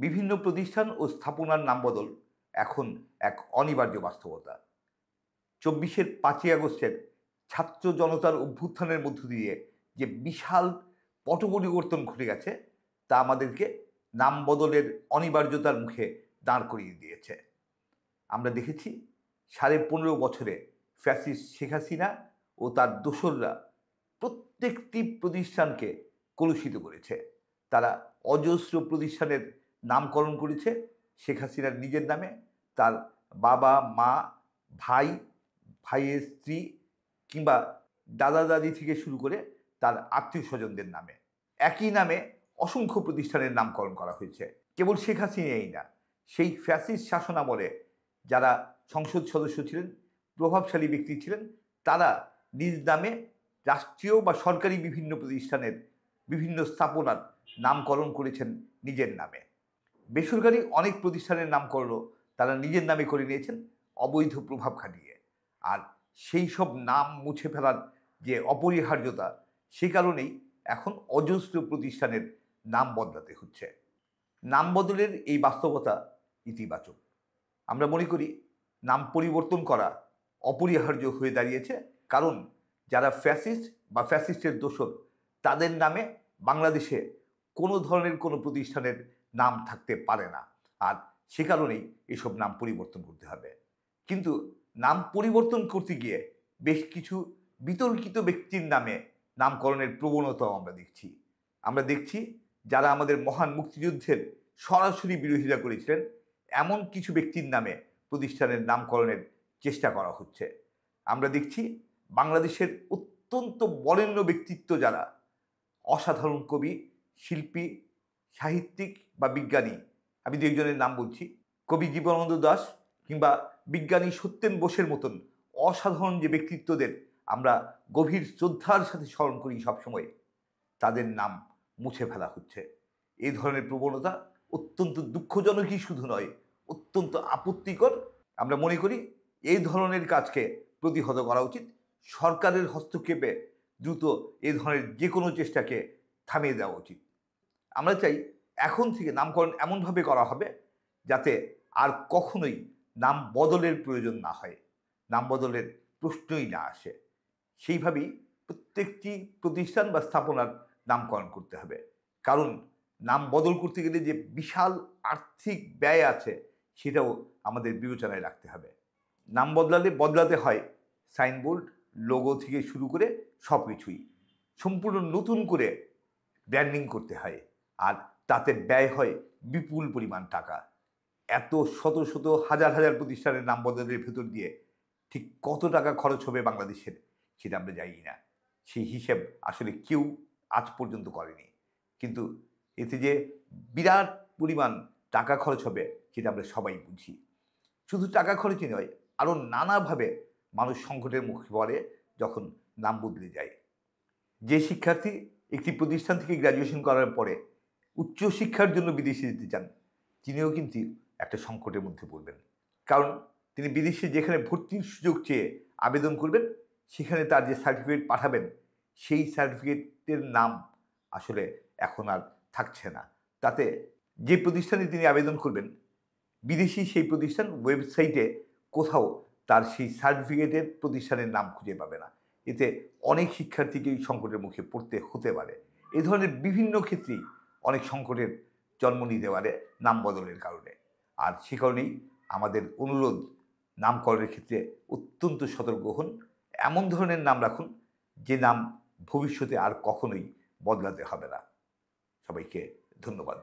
বিভিন্ন প্রতিষ্ঠান ও স্থাপনার নাম বদল এখন এক অনিবার্য বাস্তবতা। ২৪-এর ৫ই আগস্টের ছাত্র জনতার অভ্যুত্থানের মধ্য দিয়ে যে বিশাল পট পরিবর্তন ঘটে গেছে তা আমাদেরকে নাম বদলের অনিবার্যতার মুখে দাঁড় করিয়ে দিয়েছে। আমরা দেখেছি ১৫.৫ বছরে ফ্যাসিস্ট শেখ হাসিনা ও তার দোসররা প্রত্যেকটি প্রতিষ্ঠানকে কলুষিত করেছে। তারা অজস্র প্রতিষ্ঠানের নামকরণ করেছে শেখ হাসিনার নিজের নামে, তার বাবা, মা, ভাই, ভাইয়ের স্ত্রী কিংবা দাদা দাদি থেকে শুরু করে তার আত্মীয় স্বজনদের নামে। একই নামে অসংখ্য প্রতিষ্ঠানের নামকরণ করা হয়েছে। কেবল শেখ হাসিনাই না, সেই ফ্যাসিস্ট শাসনামলে যারা সংসদ সদস্য ছিলেন, প্রভাবশালী ব্যক্তি ছিলেন, তারা নিজ নামে রাষ্ট্রীয় বা সরকারি বিভিন্ন প্রতিষ্ঠানের বিভিন্ন স্থাপনার নামকরণ করেছেন নিজের নামে। বেসরকারি অনেক প্রতিষ্ঠানের নামকরণও তারা নিজের নামে করে নিয়েছেন অবৈধ প্রভাব খাটিয়ে। আর সেই সব নাম মুছে ফেলার যে অপরিহার্যতা, সে কারণেই এখন অজস্র প্রতিষ্ঠানের নাম বদলাতে হচ্ছে। নাম বদলের এই বাস্তবতা ইতিবাচক। আমরা মনে করি নাম পরিবর্তন করা অপরিহার্য হয়ে দাঁড়িয়েছে, কারণ যারা ফ্যাসিস্ট বা ফ্যাসিস্টের দোসর, তাদের নামে বাংলাদেশে কোনো ধরনের কোনো প্রতিষ্ঠানের নাম থাকতে পারে না। আর সে কারণেই এসব নাম পরিবর্তন করতে হবে। কিন্তু নাম পরিবর্তন করতে গিয়ে বেশ কিছু বিতর্কিত ব্যক্তির নামে নামকরণের প্রবণতাও আমরা দেখছি। আমরা দেখছি যারা আমাদের মহান মুক্তিযুদ্ধের সরাসরি বিরোধিতা করেছিলেন, এমন কিছু ব্যক্তির নামে প্রতিষ্ঠানের নামকরণের চেষ্টা করা হচ্ছে। আমরা দেখছি বাংলাদেশের অত্যন্ত বরেণ্য ব্যক্তিত্ব যারা, অসাধারণ কবি, শিল্পী, সাহিত্যিক বা বিজ্ঞানী, আমি দু একজনের নাম বলছি, কবি জীবনানন্দ দাশ কিংবা বিজ্ঞানী সত্যেন বোসের মতন অসাধারণ যে ব্যক্তিত্বদের আমরা গভীর শ্রদ্ধার সাথে স্মরণ করি সবসময়, তাদের নাম মুছে ফেলা হচ্ছে। এই ধরনের প্রবণতা অত্যন্ত দুঃখজনকই শুধু নয়, অত্যন্ত আপত্তিকর। আমরা মনে করি এই ধরনের কাজকে প্রতিহত করা উচিত। সরকারের হস্তক্ষেপে দ্রুত এই ধরনের যে কোনো চেষ্টাকে থামিয়ে দেওয়া উচিত। আমরা চাই এখন থেকে নামকরণ এমনভাবে করা হবে যাতে আর কখনোই নাম বদলের প্রয়োজন না হয়, নাম বদলের প্রশ্নই না আসে। সেইভাবেই প্রত্যেকটি প্রতিষ্ঠান বা স্থাপনার নামকরণ করতে হবে, কারণ নাম বদল করতে গেলে যে বিশাল আর্থিক ব্যয় আছে সেটাও আমাদের বিবেচনায় রাখতে হবে। নাম বদলাতে হয় সাইনবোর্ড, লোগো থেকে শুরু করে সব কিছুই সম্পূর্ণ নতুন করে ব্র্যান্ডিং করতে হয়, আর তাতে ব্যয় হয় বিপুল পরিমাণ টাকা। এত শত শত হাজার হাজার প্রতিষ্ঠানের নাম বদলের ভেতর দিয়ে ঠিক কত টাকা খরচ হবে বাংলাদেশের, সেটা আমরা জানি না। সেই হিসেব আসলে কেউ আজ পর্যন্ত করেনি। কিন্তু এতে যে বিরাট পরিমাণ টাকা খরচ হবে সেটা আমরা সবাই বুঝি। শুধু টাকা খরচই নয়, আরও নানাভাবে মানুষ সংকটের মুখে পড়ে যখন নাম বদলে যায়। যে শিক্ষার্থী একটি প্রতিষ্ঠান থেকে গ্র্যাজুয়েশন করার পরে উচ্চশিক্ষার জন্য বিদেশে যেতে চান, তিনিও কিন্তু একটা সংকটের মধ্যে পড়বেন। কারণ তিনি বিদেশে যেখানে ভর্তির সুযোগ চেয়ে আবেদন করবেন, সেখানে তার যে সার্টিফিকেট পাঠাবেন, সেই সার্টিফিকেটের নাম আসলে এখন আর থাকছে না। তাতে যে প্রতিষ্ঠানে তিনি আবেদন করবেন, বিদেশি সেই প্রতিষ্ঠান ওয়েবসাইটে কোথাও তার সেই সার্টিফিকেটের প্রতিষ্ঠানের নাম খুঁজে পাবে না। এতে অনেক শিক্ষার্থীকেই সংকটের মুখে পড়তে হতে পারে। এ ধরনের বিভিন্ন ক্ষেত্রেই অনেক সংকটের জন্ম নিতে পারে নাম বদলের কারণে। আর সে কারণেই আমাদের অনুরোধ, নামকরণের ক্ষেত্রে অত্যন্ত সতর্ক হন। এমন ধরনের নাম রাখুন যে নাম ভবিষ্যতে আর কখনোই বদলাতে হবে না। সবাইকে ধন্যবাদ।